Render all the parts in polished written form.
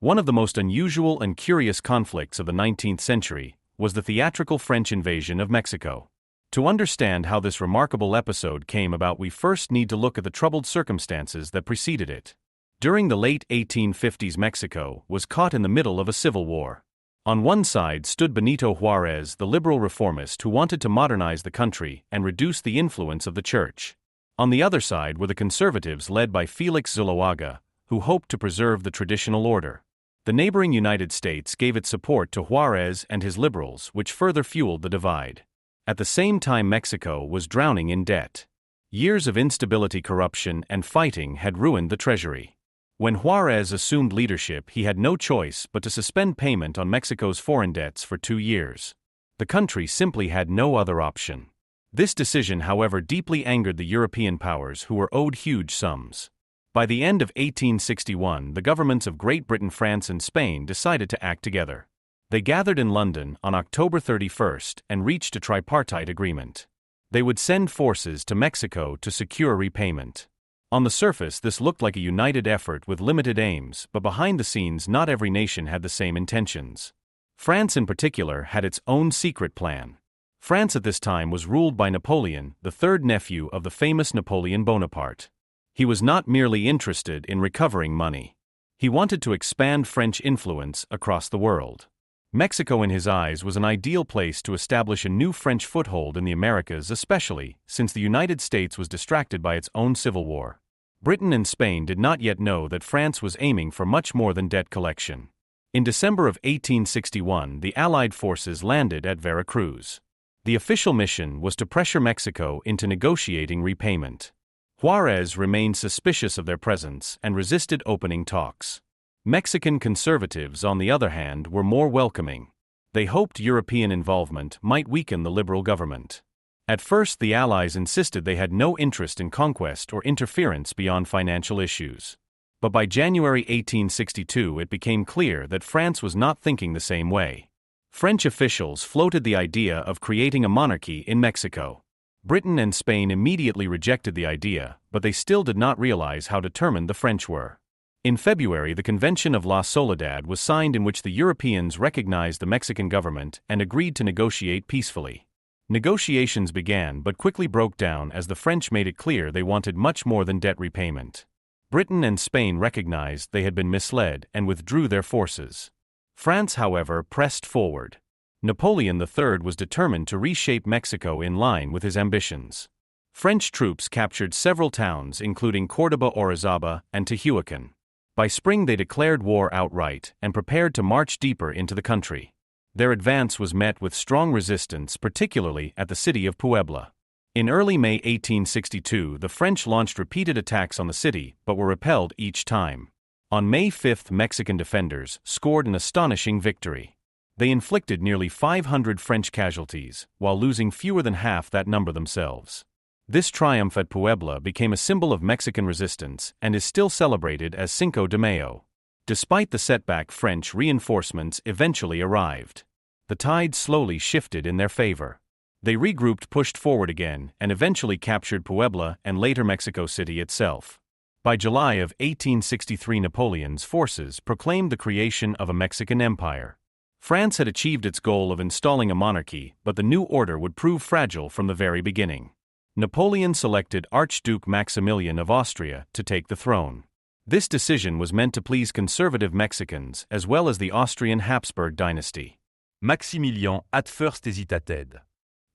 One of the most unusual and curious conflicts of the 19th century was the theatrical French invasion of Mexico. To understand how this remarkable episode came about, we first need to look at the troubled circumstances that preceded it. During the late 1850s, Mexico was caught in the middle of a civil war. On one side stood Benito Juarez, the liberal reformist who wanted to modernize the country and reduce the influence of the church. On the other side were the conservatives led by Felix Zuloaga, who hoped to preserve the traditional order. The neighboring United States gave its support to Juarez and his liberals, which further fueled the divide. At the same time, Mexico was drowning in debt. Years of instability, corruption, and fighting had ruined the treasury. When Juarez assumed leadership, he had no choice but to suspend payment on Mexico's foreign debts for 2 years. The country simply had no other option. This decision, however, deeply angered the European powers who were owed huge sums. By the end of 1861, the governments of Great Britain, France, and Spain decided to act together. They gathered in London on October 31st and reached a tripartite agreement. They would send forces to Mexico to secure repayment. On the surface, this looked like a united effort with limited aims, but behind the scenes, not every nation had the same intentions. France in particular had its own secret plan. France at this time was ruled by Napoleon, the third nephew of the famous Napoleon Bonaparte. He was not merely interested in recovering money. He wanted to expand French influence across the world. Mexico, in his eyes, was an ideal place to establish a new French foothold in the Americas, especially since the United States was distracted by its own civil war. Britain and Spain did not yet know that France was aiming for much more than debt collection. In December of 1861, the Allied forces landed at Veracruz. The official mission was to pressure Mexico into negotiating repayment. Juarez remained suspicious of their presence and resisted opening talks. Mexican conservatives, on the other hand, were more welcoming. They hoped European involvement might weaken the liberal government. At first, the Allies insisted they had no interest in conquest or interference beyond financial issues. But by January 1862, it became clear that France was not thinking the same way. French officials floated the idea of creating a monarchy in Mexico. Britain and Spain immediately rejected the idea, but they still did not realize how determined the French were. In February, the Convention of La Soledad was signed, in which the Europeans recognized the Mexican government and agreed to negotiate peacefully. Negotiations began but quickly broke down as the French made it clear they wanted much more than debt repayment. Britain and Spain recognized they had been misled and withdrew their forces. France, however, pressed forward. Napoleon III was determined to reshape Mexico in line with his ambitions. French troops captured several towns, including Córdoba, Orizaba, and Tehuacan. By spring, they declared war outright and prepared to march deeper into the country. Their advance was met with strong resistance, particularly at the city of Puebla. In early May 1862, the French launched repeated attacks on the city, but were repelled each time. On May 5, Mexican defenders scored an astonishing victory. They inflicted nearly 500 French casualties, while losing fewer than half that number themselves. This triumph at Puebla became a symbol of Mexican resistance and is still celebrated as Cinco de Mayo. Despite the setback, French reinforcements eventually arrived. The tide slowly shifted in their favor. They regrouped, pushed forward again, and eventually captured Puebla and later Mexico City itself. By July of 1863, Napoleon's forces proclaimed the creation of a Mexican empire. France had achieved its goal of installing a monarchy, but the new order would prove fragile from the very beginning. Napoleon selected Archduke Maximilian of Austria to take the throne. This decision was meant to please conservative Mexicans as well as the Austrian Habsburg dynasty. Maximilien at first hesitated.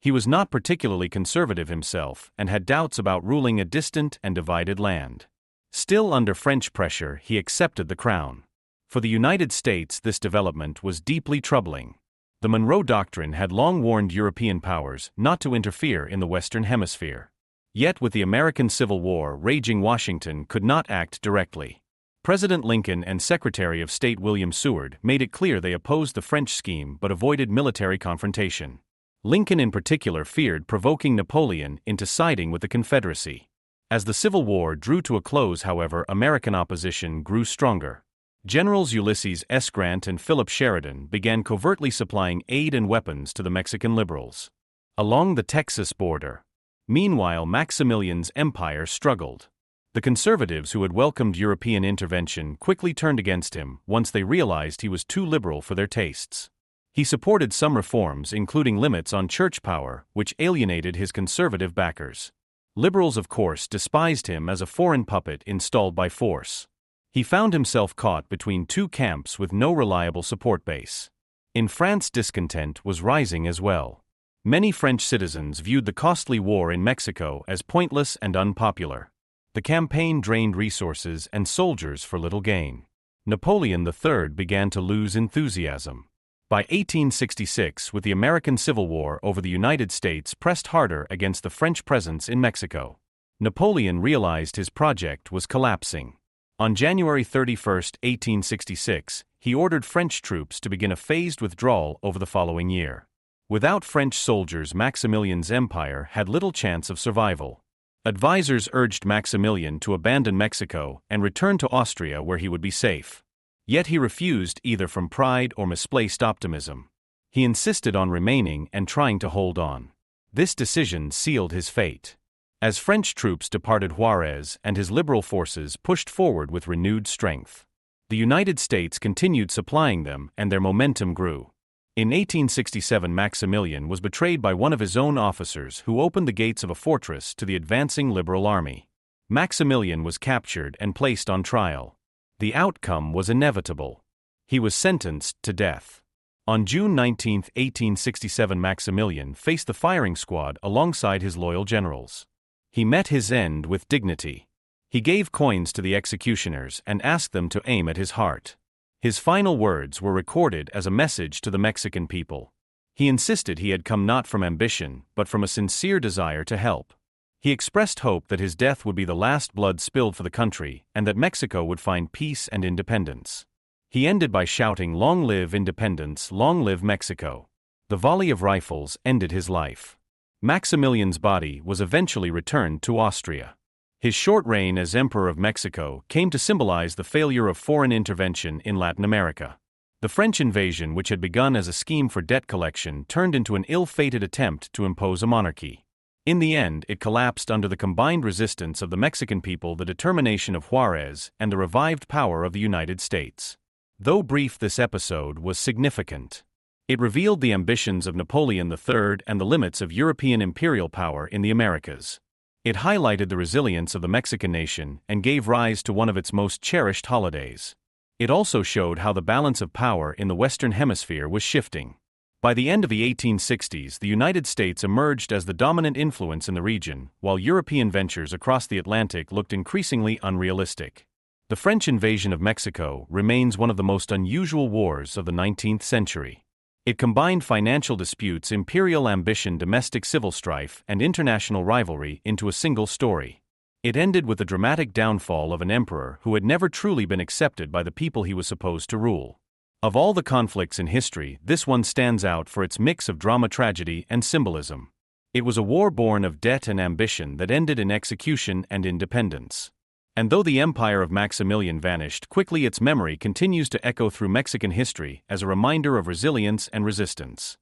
He was not particularly conservative himself and had doubts about ruling a distant and divided land. Still, under French pressure, he accepted the crown. For the United States, this development was deeply troubling. The Monroe Doctrine had long warned European powers not to interfere in the Western Hemisphere. Yet, with the American Civil War raging, Washington could not act directly. President Lincoln and Secretary of State William Seward made it clear they opposed the French scheme but avoided military confrontation. Lincoln in particular feared provoking Napoleon into siding with the Confederacy. As the Civil War drew to a close, however, American opposition grew stronger. Generals Ulysses S. Grant and Philip Sheridan began covertly supplying aid and weapons to the Mexican liberals along the Texas border. Meanwhile, Maximilian's empire struggled. The conservatives who had welcomed European intervention quickly turned against him once they realized he was too liberal for their tastes. He supported some reforms, including limits on church power, which alienated his conservative backers. Liberals, of course, despised him as a foreign puppet installed by force. He found himself caught between two camps with no reliable support base. In France, discontent was rising as well. Many French citizens viewed the costly war in Mexico as pointless and unpopular. The campaign drained resources and soldiers for little gain. Napoleon III began to lose enthusiasm. By 1866, with the American Civil War over the United States pressed harder against the French presence in Mexico, Napoleon realized his project was collapsing. On January 31, 1866, he ordered French troops to begin a phased withdrawal over the following year. Without French soldiers, Maximilian's empire had little chance of survival. Advisors urged Maximilian to abandon Mexico and return to Austria where he would be safe. Yet he refused, either from pride or misplaced optimism. He insisted on remaining and trying to hold on. This decision sealed his fate. As French troops departed Juarez and his liberal forces pushed forward with renewed strength, the United States continued supplying them and their momentum grew. In 1867, Maximilian was betrayed by one of his own officers who opened the gates of a fortress to the advancing liberal army. Maximilian was captured and placed on trial. The outcome was inevitable. He was sentenced to death. On June 19, 1867, Maximilian faced the firing squad alongside his loyal generals. He met his end with dignity. He gave coins to the executioners and asked them to aim at his heart. His final words were recorded as a message to the Mexican people. He insisted he had come not from ambition, but from a sincere desire to help. He expressed hope that his death would be the last blood spilled for the country and that Mexico would find peace and independence. He ended by shouting, "Long live independence, long live Mexico." The volley of rifles ended his life. Maximilian's body was eventually returned to Austria. His short reign as Emperor of Mexico came to symbolize the failure of foreign intervention in Latin America. The French invasion, which had begun as a scheme for debt collection, turned into an ill-fated attempt to impose a monarchy. In the end, it collapsed under the combined resistance of the Mexican people, the determination of Juarez, and the revived power of the United States. Though brief, this episode was significant. It revealed the ambitions of Napoleon III and the limits of European imperial power in the Americas. It highlighted the resilience of the Mexican nation and gave rise to one of its most cherished holidays. It also showed how the balance of power in the Western Hemisphere was shifting. By the end of the 1860s, the United States emerged as the dominant influence in the region, while European ventures across the Atlantic looked increasingly unrealistic. The French invasion of Mexico remains one of the most unusual wars of the 19th century. It combined financial disputes, imperial ambition, domestic civil strife, and international rivalry into a single story. It ended with the dramatic downfall of an emperor who had never truly been accepted by the people he was supposed to rule. Of all the conflicts in history, this one stands out for its mix of drama, tragedy, and symbolism. It was a war born of debt and ambition that ended in execution and independence. And though the empire of Maximilian vanished quickly, its memory continues to echo through Mexican history as a reminder of resilience and resistance.